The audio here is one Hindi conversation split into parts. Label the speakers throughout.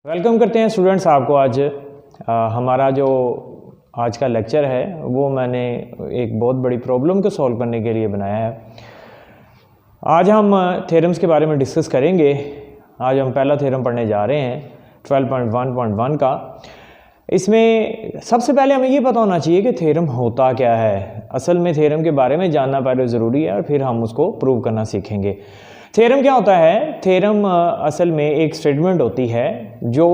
Speaker 1: वेलकम करते हैं स्टूडेंट्स आपको। आज हमारा जो आज का लेक्चर है वो मैंने एक बहुत बड़ी प्रॉब्लम को सॉल्व करने के लिए बनाया है। आज हम थ्योरम्स के बारे में डिस्कस करेंगे। आज हम पहला थ्योरम पढ़ने जा रहे हैं 12.1.1 का। इसमें सबसे पहले हमें ये पता होना चाहिए कि थ्योरम होता क्या है। असल में थ्योरम के बारे में जानना पहले ज़रूरी है और फिर हम उसको प्रूव करना सीखेंगे। थ्योरम क्या होता है? थ्योरम असल में एक स्टेटमेंट होती है जो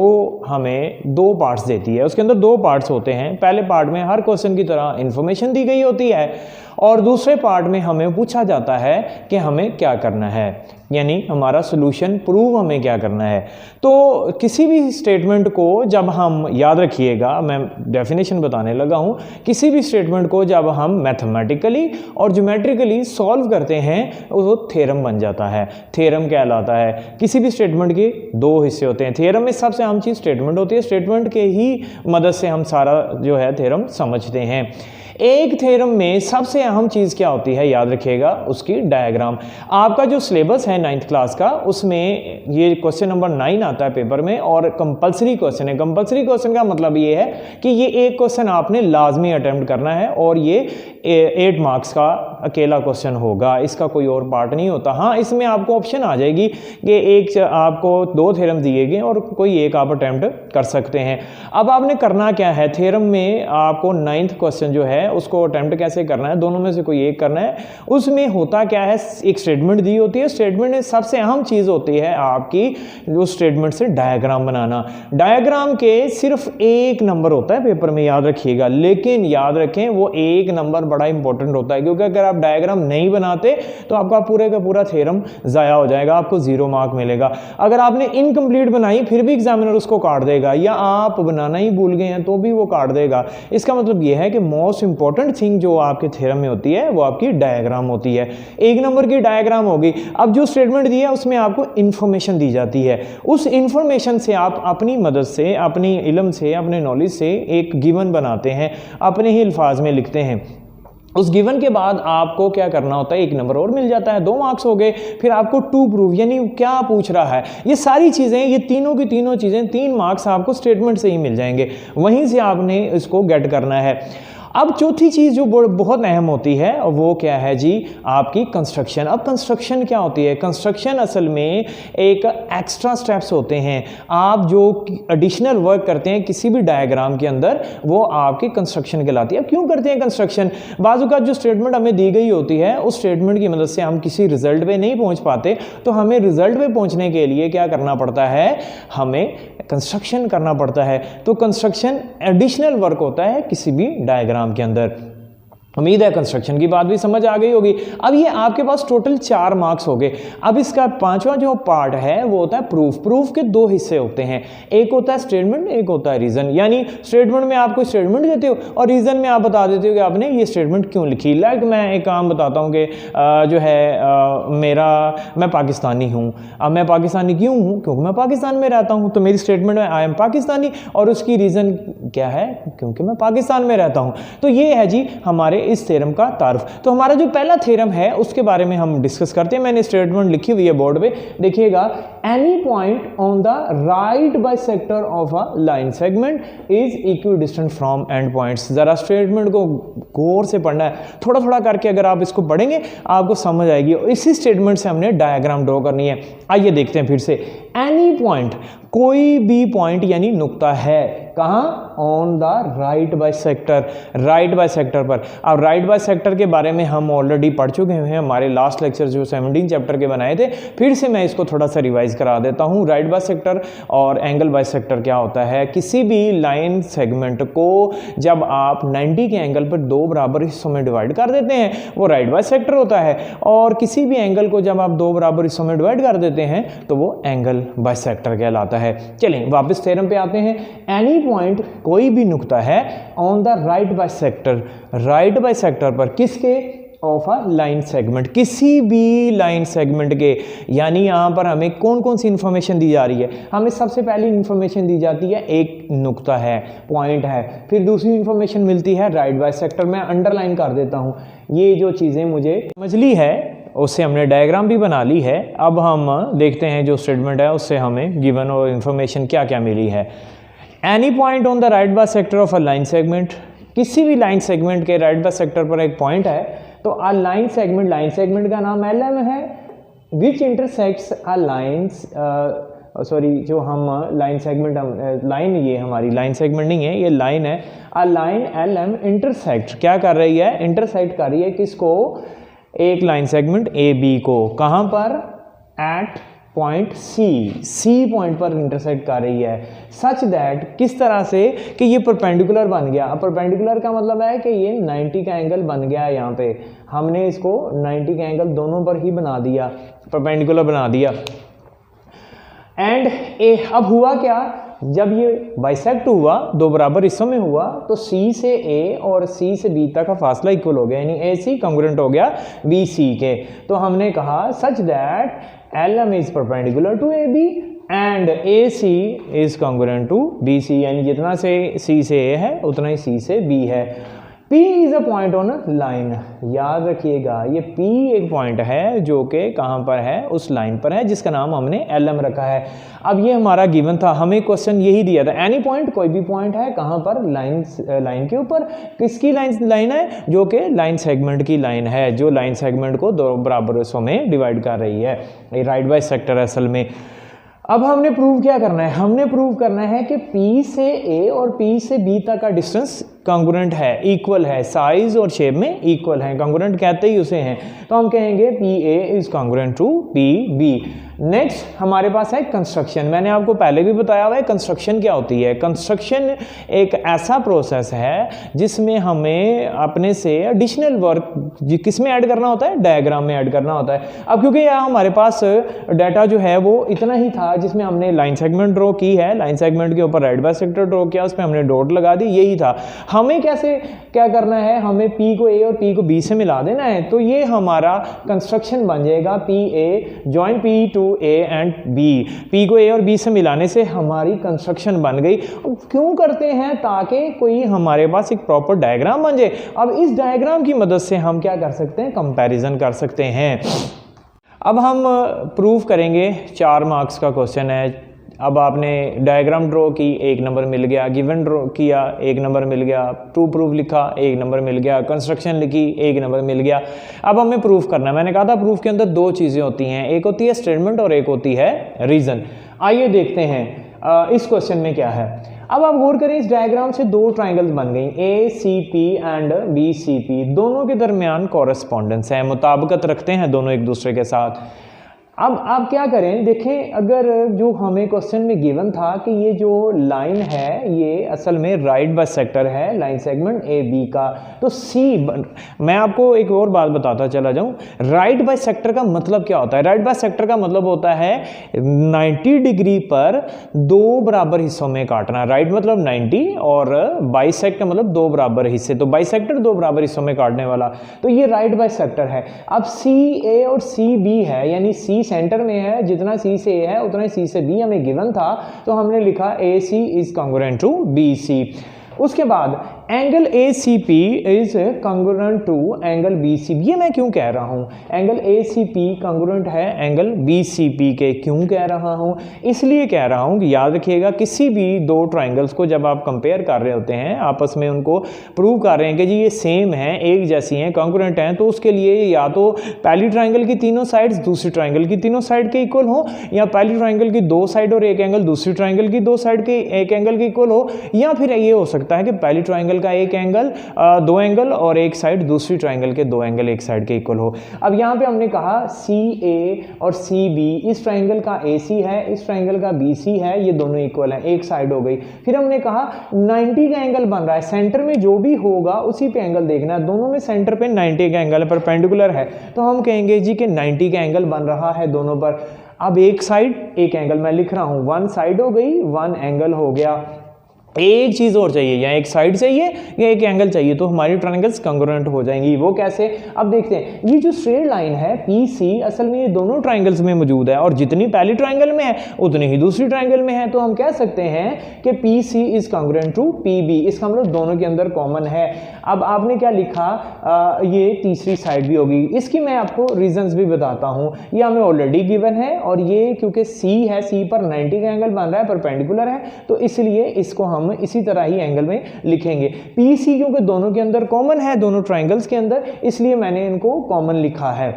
Speaker 1: हमें दो पार्ट्स देती है। उसके अंदर दो पार्ट्स होते हैं। पहले पार्ट में हर क्वेश्चन की तरह इन्फॉर्मेशन दी गई होती है और दूसरे पार्ट में हमें पूछा जाता है कि हमें क्या करना है, यानी हमारा सॉल्यूशन प्रूव हमें क्या करना है। तो किसी भी स्टेटमेंट को जब हम याद रखिएगा, मैं डेफिनेशन बताने लगा हूँ, किसी भी स्टेटमेंट को जब हम मैथमेटिकली और ज्योमेट्रिकली सॉल्व करते हैं वो थ्योरम बन जाता है, थ्योरम कहलाता है। किसी भी स्टेटमेंट के दो हिस्से होते हैं। थ्योरम में सबसे अहम चीज़ स्टेटमेंट होती है। स्टेटमेंट के ही मदद से हम सारा जो है थ्योरम समझते हैं। एक थ्योरम में सबसे अहम चीज़ क्या होती है याद रखिएगा, उसकी डायग्राम। आपका जो सिलेबस है 9th क्लास का, उसमें ये क्वेश्चन नंबर 9 आता है पेपर में और कंपलसरी क्वेश्चन है। कंपलसरी क्वेश्चन का मतलब ये है कि ये एक क्वेश्चन आपने लाजमी अटेम्प्ट करना है और ये 8 मार्क्स का अकेला क्वेश्चन होगा, इसका कोई और पार्ट नहीं होता। हाँ, इसमें आपको ऑप्शन आ जाएगी कि एक आपको 2 थ्योरम दिए गए और कोई एक आप अटेम्प्ट कर सकते हैं। अब आपने करना क्या है, थ्योरम में आपको 9th क्वेश्चन जो है उसको अटेम्प्ट कैसे करना है, दोनों में से कोई एक करना है। उसमें होता क्या है, एक स्टेटमेंट दी होती है। स्टेटमेंट में सबसे अहम चीज़ होती है आपकी उस स्टेटमेंट से डायग्राम बनाना। डायग्राम के सिर्फ एक नंबर होता है पेपर में, याद रखिएगा, लेकिन याद रखें वो एक नंबर बड़ा इंपॉर्टेंट होता है, क्योंकि अगर आप डायग्राम नहीं बनाते तो आपका पूरे का पूरा थ्योरम ज़ाया हो जाएगा, आपको 0 मार्क मिलेगा। अगर आपने इनकम्प्लीट बनाई फिर भी एग्जामिनर उसको काट देगा, या आप बनाना ही भूल गए हैं तो भी वो काट देगा। इसका मतलब यह है कि मोस्ट इंपॉर्टेंट थिंग जो आपके थ्योरम में होती है वो आपकी डायग्राम होती है। एक नंबर की डायग्राम होगी। अब जो स्टेटमेंट दी है उसमें आपको इंफॉर्मेशन दी जाती है। उस इंफॉर्मेशन से आप अपनी मदद से, अपनी इल्म से, अपने नॉलेज से एक गिवन बनाते हैं, अपने ही अल्फाज में लिखते हैं। उस गिवन के बाद आपको क्या करना होता है, एक नंबर और मिल जाता है, 2 मार्क्स हो गए। फिर आपको टू प्रूव, यानी क्या पूछ रहा है, ये सारी चीज़ें, ये तीनों की तीनों चीज़ें 3 मार्क्स आपको स्टेटमेंट से ही मिल जाएंगे। वहीं से आपने इसको गेट करना है। अब चौथी चीज़ जो बहुत अहम होती है वो क्या है जी, आपकी कंस्ट्रक्शन। अब कंस्ट्रक्शन क्या होती है? कंस्ट्रक्शन असल में एक एक्स्ट्रा स्टेप्स होते हैं। आप जो एडिशनल वर्क करते हैं किसी भी डायग्राम के अंदर, वो आपकी कंस्ट्रक्शन कहलाती है। अब क्यों करते हैं कंस्ट्रक्शन? बाजू का जो स्टेटमेंट हमें दी गई होती है उस स्टेटमेंट की मदद से हम किसी रिजल्ट पे नहीं पहुंच पाते, तो हमें रिजल्ट पे पहुंचने के लिए क्या करना पड़ता है, हमें कंस्ट्रक्शन करना पड़ता है। तो कंस्ट्रक्शन एडिशनल वर्क होता है किसी भी डायग्राम के अंदर। उम्मीद है कंस्ट्रक्शन की बात भी समझ आ गई होगी। अब ये आपके पास टोटल 4 मार्क्स हो गए। अब इसका 5वां जो पार्ट है वो होता है प्रूफ। प्रूफ के 2 हिस्से होते हैं, एक होता है स्टेटमेंट, एक होता है रीज़न। यानी स्टेटमेंट में आपको स्टेटमेंट देते हो और रीज़न में आप बता देते हो कि आपने ये स्टेटमेंट क्यों लिखी। लाइक मैं एक काम बताता हूँ कि जो है मैं पाकिस्तानी हूँ। अब मैं पाकिस्तानी क्यों हूँ? क्योंकि मैं पाकिस्तान में रहता हूँ। तो मेरी स्टेटमेंट में आई एम पाकिस्तानी, और उसकी रीज़न क्या है, क्योंकि मैं पाकिस्तान में रहता हूँ। तो ये है जी हमारे इस थ्योरम का तारुफ। तो हमारा जो पहला थ्योरम है उसके बारे में हम डिस्कस करते हैं। मैंने स्टेटमेंट लिखी हुई है बोर्ड पे, देखिएगा। Any point on the right bisector of a line segment is equidistant from and points. जरा स्टेटमेंट को गौर से पढ़ना है, थोड़ा थोड़ा करके अगर आप इसको पढ़ेंगे आपको समझ आएगी। इसी स्टेटमेंट से हमने डायग्राम ड्रॉ करनी है। आइए देखते हैं फिर से। एनी पॉइंट, कोई भी पॉइंट यानी नुक्ता है, कहाँ? On the right bisector, right bisector पर। अब राइट बाइसेक्टर के बारे में हम ऑलरेडी पढ़ चुके हैं, हमारे लास्ट लेक्चर जो 17 चैप्टर के बनाए थे। फिर से मैं इसको थोड़ा सा रिवाइज करा देता हूँ। राइट बाइसेक्टर और एंगल बाइसेक्टर क्या होता है? किसी भी लाइन सेगमेंट को जब आप 90 के एंगल पर 2 बराबर हिस्सों में डिवाइड कर देते हैं वो राइट बाइसेक्टर होता है, और किसी भी एंगल को जब आप 2 बराबर हिस्सों में डिवाइड कर देते हैं तो वो एंगल बाइसेक्टर कहलाता है। चलिए वापस थ्योरम पे आते हैं। एनी पॉइंट, कोई भी नुक्ता है, on the right bisector, right bisector पर, किसके? ऑफ अ लाइन सेगमेंट, किसी भी लाइन सेगमेंट के। यानी यहाँ पर हमें कौन कौन सी इंफॉर्मेशन दी जा रही है? हमें सबसे पहली इंफॉर्मेशन दी जाती है एक नुक्ता है, पॉइंट है। फिर दूसरी इंफॉर्मेशन मिलती है राइट बाइसेक्टर। मैं अंडरलाइन कर देता हूँ, ये जो चीज़ें मुझे समझ ली है उससे हमने डायग्राम भी बना ली है। अब हम देखते हैं जो स्टेटमेंट है उससे हमें गिवन और इन्फॉर्मेशन क्या क्या मिली है। Any point on the right by sector of a line segment, किसी भी लाइन सेगमेंट के राइट बाय सेक्टर पर एक पॉइंट है तो अ लाइन सेगमेंट का नाम LM है, विच इंटरसेक्ट्स अ लाइन्स, सॉरी जो हम लाइन सेगमेंट, लाइन ये हमारी लाइन सेगमेंट नहीं है, ये लाइन है। अ लाइन LM इंटरसेक्ट क्या कर रही है, इंटरसेक्ट कर रही है किसको, एक लाइन सेगमेंट AB को, कहाँ पर, एट पॉइंट C पॉइंट पर इंटरसेक्ट कर रही है, सच दैट किस तरह से कि ये परपेंडिकुलर बन गया। अब परपेंडिकुलर का मतलब है कि ये 90 का एंगल बन गया है, यहाँ पे हमने इसको 90 का एंगल दोनों पर ही बना दिया, परपेंडिकुलर बना दिया। एंड अब हुआ क्या, जब ये बाइसेक्ट हुआ, दो बराबर हिस्सों में हुआ, तो C से A और C से B तक का फासला इक्वल हो गया, यानी AC कॉन्ग्रुएंट हो गया BC के। तो हमने कहा such that LM is perpendicular to AB and AC is congruent to BC, यानी जितना से C से A है उतना ही C से B है। P is a point on a line, याद रखिएगा ये P एक पॉइंट है जो कि कहाँ पर है, उस लाइन पर है जिसका नाम हमने LM रखा है। अब ये हमारा गिवन था, हमें क्वेश्चन यही दिया था, एनी पॉइंट कोई भी पॉइंट है कहाँ पर, लाइन के ऊपर, किसकी लाइन है, जो कि लाइन सेगमेंट की लाइन है, जो लाइन सेगमेंट को दो बराबर हिस्सों में डिवाइड कर रही है, ये राइट बाय सेक्टर असल में। अब हमने प्रूव क्या करना है, हमने प्रूव करना है कि P से A और P से B तक का डिस्टेंस कॉन्ग्रुएंट है, इक्वल है, साइज और शेप में इक्वल है, कॉन्ग्रुएंट कहते ही उसे हैं, तो हम कहेंगे PA is congruent to PB। Next हमारे पास है कंस्ट्रक्शन, मैंने आपको पहले भी बताया हुआ है कंस्ट्रक्शन क्या होती है। कंस्ट्रक्शन एक ऐसा प्रोसेस है जिसमें हमें अपने से एडिशनल वर्क किस में ऐड करना होता है, डायग्राम में ऐड करना होता है। अब क्योंकि यहाँ हमारे पास डाटा जो है वो इतना ही था जिसमें हमने लाइन सेगमेंट ड्रॉ की है, लाइन सेगमेंट के ऊपर राइट बाय सेक्टर ड्रॉ किया, उस पर हमने डॉट लगा दी, यही था। हमें कैसे क्या करना है, हमें P को A और P को B से मिला देना है, तो ये हमारा कंस्ट्रक्शन बन जाएगा PA join P to A and B। P को A और B से मिलाने से हमारी कंस्ट्रक्शन बन गई। क्यों करते हैं, ताकि कोई हमारे पास एक प्रॉपर डायग्राम बन जाए। अब इस डायग्राम की मदद से हम क्या कर सकते हैं, कंपैरिजन कर सकते हैं। अब हम प्रूफ करेंगे, 4 मार्क्स का क्वेश्चन है। अब आपने डायग्राम ड्रॉ की, 1 नंबर मिल गया, गिवन ड्रॉ किया, 1 नंबर मिल गया, टू प्रूफ लिखा, 1 नंबर मिल गया, कंस्ट्रक्शन लिखी, 1 नंबर मिल गया। अब हमें प्रूफ करना है। मैंने कहा था प्रूफ के अंदर 2 चीज़ें होती हैं, एक होती है स्टेटमेंट और एक होती है रीज़न। आइए देखते हैं इस क्वेश्चन में क्या है। अब आप गौर करें, इस डायग्राम से 2 ट्राइंगल्स बन गई, ACP एंड BCP, दोनों के दरमियान कॉरेस्पॉन्डेंस है, मुताबिकत रखते हैं दोनों एक दूसरे के साथ। अब आप क्या करें, देखें, अगर जो हमें क्वेश्चन में गिवन था कि ये जो लाइन है ये असल में राइट बाय सेक्टर है, लाइन सेगमेंट AB का, तो मैं आपको एक और बात बताता चला जाऊं, राइट बाय सेक्टर का मतलब क्या होता है। राइट बाय सेक्टर का मतलब होता है 90 डिग्री पर 2 बराबर हिस्सों में काटना। राइट मतलब 90 और बाइसेक्ट का मतलब 2 बराबर हिस्से, तो बाइसेक्टर 2 बराबर हिस्सों में काटने वाला, तो ये राइट बाय सेक्टर है। अब CA और CB है, यानी C सेंटर में है, जितना C से A है उतना ही C से B हमें गिवन था, तो हमने लिखा AC is congruent to BC। उसके बाद angle ACP is congruent to angle BCP। ये मैं क्यों कह रहा हूँ, एंगल ACP कॉन्ग्रुएंट है एंगल BCP के, क्यों कह रहा हूँ, इसलिए कह रहा हूँ कि याद रखिएगा, किसी भी 2 ट्राइंगल्स को जब आप कंपेयर कर रहे होते हैं, आपस में उनको प्रूव कर रहे हैं कि जी ये सेम है, एक जैसी हैं, कॉन्ग्रुएंट हैं, तो उसके लिए या तो पहली ट्राइंगल की तीनों साइड्स दूसरी ट्राइंगल की तीनों साइड के इक्वल हो, या पहली ट्राइंगल की 2 साइड और एक एंगल दूसरी ट्राइंगल की 2 साइड के एक एंगल के इक्वल हो, या फिर ये हो सकता है कि पहली ट्राइंगल का एक एंगल 2 एंगल और एक साइड दूसरी ट्राइंगल के 2 एंगल एक साइड के इक्वल हो। अब यहाँ पे हमने कहा CA और CB, इस ट्राइंगल का AC है, इस ट्राइंगल का BC है, ये दोनों इक्वल हैं, एक साइड हो गई। फिर हमने कहा 90 का एंगल बन रहा है, सेंटर में जो भी होगा उसी पे एंगल देखना है, दोनों में सेंटर पे 90 का एंगल परपेंडिकुलर है, तो हम कहेंगे जी कि 90 का एंगल बन रहा है दोनों पर। अब एक साइड एक एंगल मैं लिख रहा हूँ, 1 साइड हो गई, 1 एंगल हो गया। एक चीज़ और चाहिए, या एक साइड चाहिए या एक एंगल चाहिए, तो हमारी ट्रायंगल्स कंग्रुएंट हो जाएंगी। वो कैसे, अब देखते हैं। ये जो स्ट्रेट लाइन है PC, असल में ये दोनों ट्रायंगल्स में मौजूद है, और जितनी पहली ट्रायंगल में है उतनी ही दूसरी ट्रायंगल में है। तो हम कह सकते हैं कि PC is congruent to PB, इसका मतलब दोनों के अंदर कॉमन है। अब आपने क्या लिखा, ये तीसरी साइड भी होगी। इसकी मैं आपको रीजंस भी बताता हूँ। ये हमें ऑलरेडी गिवन है, और ये क्योंकि C है, C पर 90 का एंगल बन रहा है, परपेंडिकुलर है, तो इसलिए इसको हम इसी तरह ही एंगल में लिखेंगे। PC क्योंकि दोनों के अंदर कॉमन है, दोनों ट्रायंगल्स के अंदर, इसलिए मैंने इनको कॉमन लिखा है।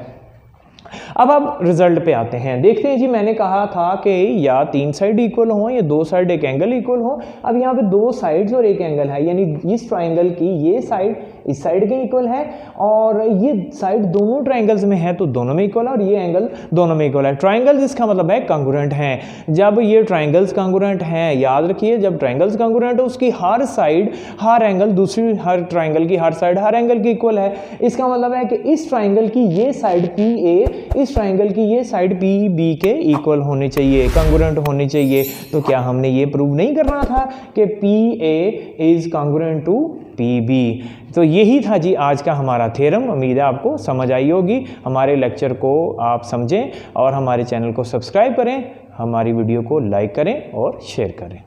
Speaker 1: अब आप रिजल्ट पे आते हैं। देखते हैं जी, मैंने कहा था कि या 3 साइड इक्वल हो या 2 साइड एक एंगल इक्वल हो। अब यहाँ पे 2 साइड्स और एक एंगल है, यानी इस ट्रायंगल की ये साइड इस साइड के इक्वल है, और ये साइड दोनों ट्रायंगल्स में है तो दोनों में इक्वल है, और ये एंगल दोनों में इक्वल है। ट्रायंगल्स इसका मतलब है कंग्रुएंट हैं। जब ये ट्रायंगल्स कंग्रुएंट हैं, याद रखिए, जब ट्रायंगल्स कंग्रुएंट है उसकी हर साइड हर एंगल दूसरी हर ट्रायंगल की हर साइड हर एंगल की इक्वल है। इसका मतलब है कि इस ट्रायंगल की ये साइड PA इस ट्रायंगल की ये साइड PB के इक्वल होनी चाहिए, कंग्रुएंट होनी चाहिए। तो क्या हमने ये प्रूव नहीं करना था कि PA is congruent to PB? तो यही था जी आज का हमारा थ्योरम। उम्मीद है आपको समझ आई होगी। हमारे लेक्चर को आप समझें और हमारे चैनल को सब्सक्राइब करें, हमारी वीडियो को लाइक करें और शेयर करें।